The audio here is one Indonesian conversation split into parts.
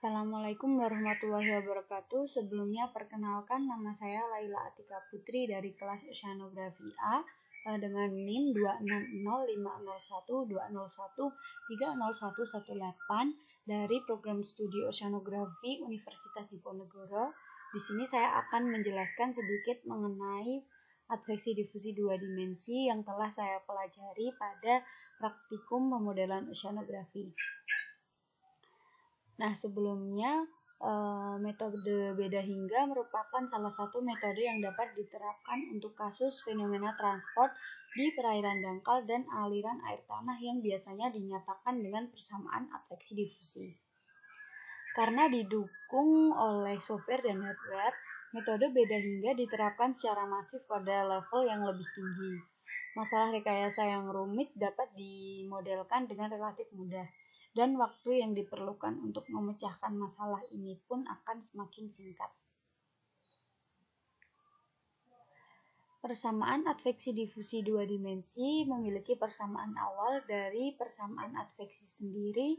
Assalamualaikum warahmatullahi wabarakatuh. Sebelumnya perkenalkan, nama saya Laila Atika Putri dari kelas Oceanografi A dengan NIM 260500120130118 dari program studi Oceanografi Universitas Diponegoro. Di sini saya akan menjelaskan sedikit mengenai adveksi difusi dua dimensi yang telah saya pelajari pada praktikum pemodelan oceanografi. Nah, sebelumnya metode beda hingga merupakan salah satu metode yang dapat diterapkan untuk kasus fenomena transport di perairan dangkal dan aliran air tanah yang biasanya dinyatakan dengan persamaan adveksi difusi. Karena didukung oleh software dan hardware, metode beda hingga diterapkan secara masif pada level yang lebih tinggi. Masalah rekayasa yang rumit dapat dimodelkan dengan relatif mudah, dan waktu yang diperlukan untuk memecahkan masalah ini pun akan semakin singkat. Persamaan adveksi difusi dua dimensi memiliki persamaan awal dari persamaan adveksi sendiri,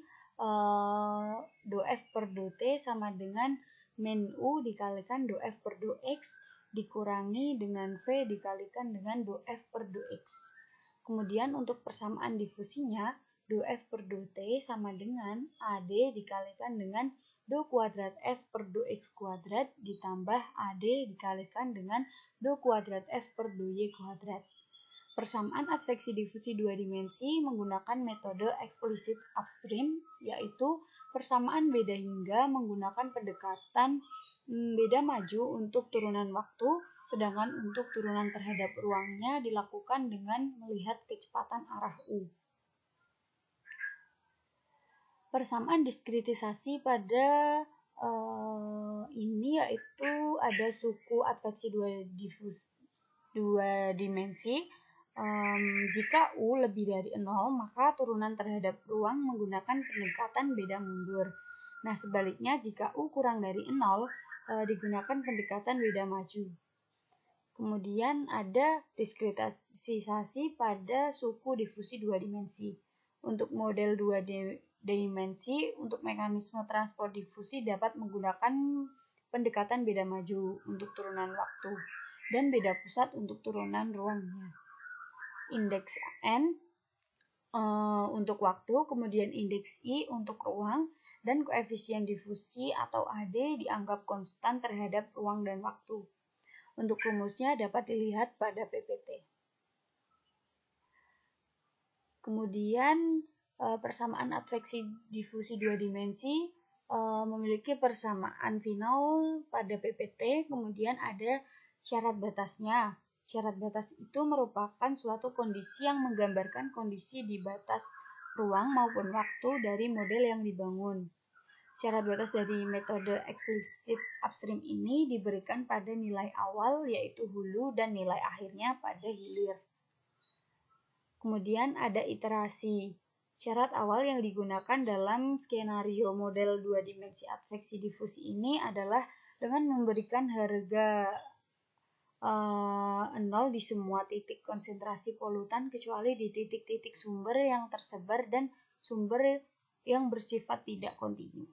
do F per do T sama dengan min U dikalikan do F per do X dikurangi dengan V dikalikan dengan do F per do X. Kemudian untuk persamaan difusinya, do F per do T sama dengan AD dikalikan dengan do kuadrat F per do X kuadrat ditambah AD dikalikan dengan do kuadrat F per do Y kuadrat. Persamaan adveksi difusi dua dimensi menggunakan metode eksplisit upstream, yaitu persamaan beda hingga menggunakan pendekatan beda maju untuk turunan waktu, sedangkan untuk turunan terhadap ruangnya dilakukan dengan melihat kecepatan arah U. Persamaan diskritisasi pada ini yaitu ada suku adveksi dua dimensi. Jika U lebih dari 0, maka turunan terhadap ruang menggunakan pendekatan beda mundur. Nah, sebaliknya jika U kurang dari 0, digunakan pendekatan beda maju. Kemudian ada diskritisasi pada suku difusi dua dimensi. Untuk model dua dimensi, untuk mekanisme transport difusi dapat menggunakan pendekatan beda maju untuk turunan waktu dan beda pusat untuk turunan ruangnya. Indeks N untuk waktu, kemudian indeks I untuk ruang, dan koefisien difusi atau AD dianggap konstan terhadap ruang dan waktu. Untuk rumusnya dapat dilihat pada PPT. Kemudian persamaan adveksi difusi dua dimensi memiliki persamaan final pada PPT, kemudian ada syarat batasnya. Syarat batas itu merupakan suatu kondisi yang menggambarkan kondisi di batas ruang maupun waktu dari model yang dibangun. Syarat batas dari metode eksplisit upstream ini diberikan pada nilai awal yaitu hulu dan nilai akhirnya pada hilir. Kemudian ada iterasi. Syarat awal yang digunakan dalam skenario model dua dimensi adveksi difusi ini adalah dengan memberikan harga 0 di semua titik konsentrasi polutan kecuali di titik-titik sumber yang tersebar dan sumber yang bersifat tidak kontinu.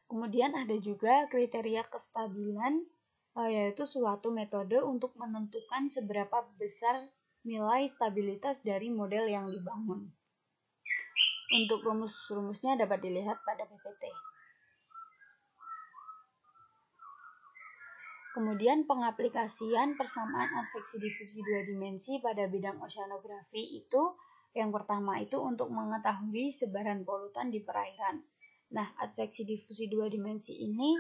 Kemudian ada juga kriteria kestabilan, yaitu suatu metode untuk menentukan seberapa besar nilai stabilitas dari model yang dibangun. Untuk rumus-rumusnya dapat dilihat pada PPT. Kemudian pengaplikasian persamaan adveksi difusi dua dimensi pada bidang oceanografi itu yang pertama itu untuk mengetahui sebaran polutan di perairan. Nah, adveksi difusi dua dimensi ini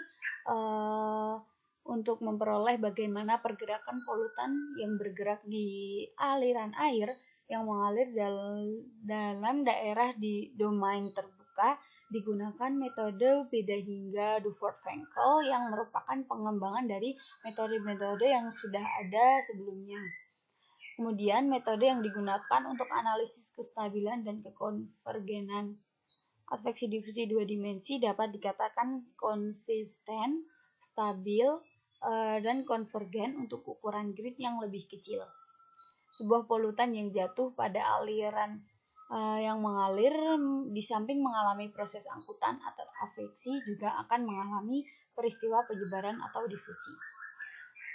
untuk memperoleh bagaimana pergerakan polutan yang bergerak di aliran air yang mengalir dalam daerah di domain terbuka digunakan metode beda hingga Dufort-Frenkel yang merupakan pengembangan dari metode-metode yang sudah ada sebelumnya. Kemudian metode yang digunakan untuk analisis kestabilan dan kekonvergenan. Adveksi difusi dua dimensi dapat dikatakan konsisten, stabil, dan konvergen untuk ukuran grid yang lebih kecil. Sebuah polutan yang jatuh pada aliran yang mengalir di samping mengalami proses angkutan atau adveksi juga akan mengalami peristiwa penyebaran atau difusi.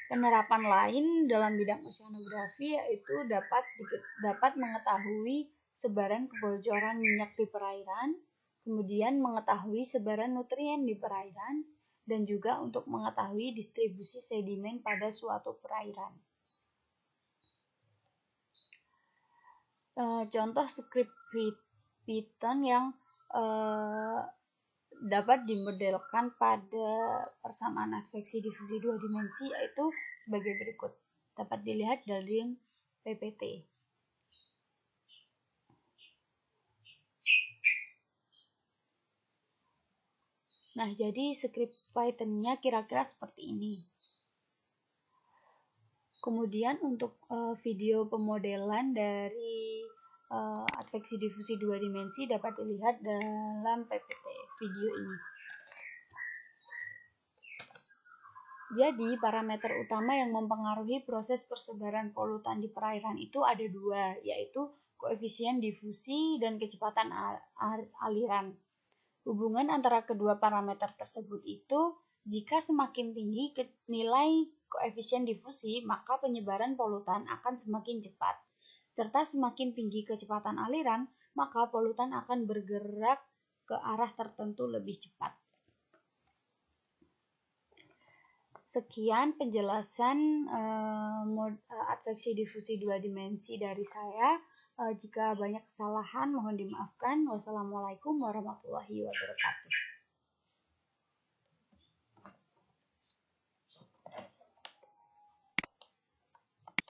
Penerapan lain dalam bidang oceanografi yaitu dapat mengetahui sebaran kebocoran minyak di perairan, kemudian mengetahui sebaran nutrien di perairan, dan juga untuk mengetahui distribusi sedimen pada suatu perairan. Contoh script Python yang dapat dimodelkan pada persamaan adveksi difusi dua dimensi yaitu sebagai berikut. Dapat dilihat dari PPT. Nah, jadi script Python-nya kira-kira seperti ini. Kemudian untuk video pemodelan dari adveksi difusi dua dimensi dapat dilihat dalam PPT video ini. Jadi, parameter utama yang mempengaruhi proses persebaran polutan di perairan itu ada dua, yaitu koefisien difusi dan kecepatan aliran. Hubungan antara kedua parameter tersebut itu, jika semakin tinggi nilai koefisien difusi, maka penyebaran polutan akan semakin cepat. Serta semakin tinggi kecepatan aliran, maka polutan akan bergerak ke arah tertentu lebih cepat. Sekian penjelasan adveksi difusi dua dimensi dari saya. Jika banyak kesalahan mohon dimaafkan. Wassalamualaikum warahmatullahi wabarakatuh.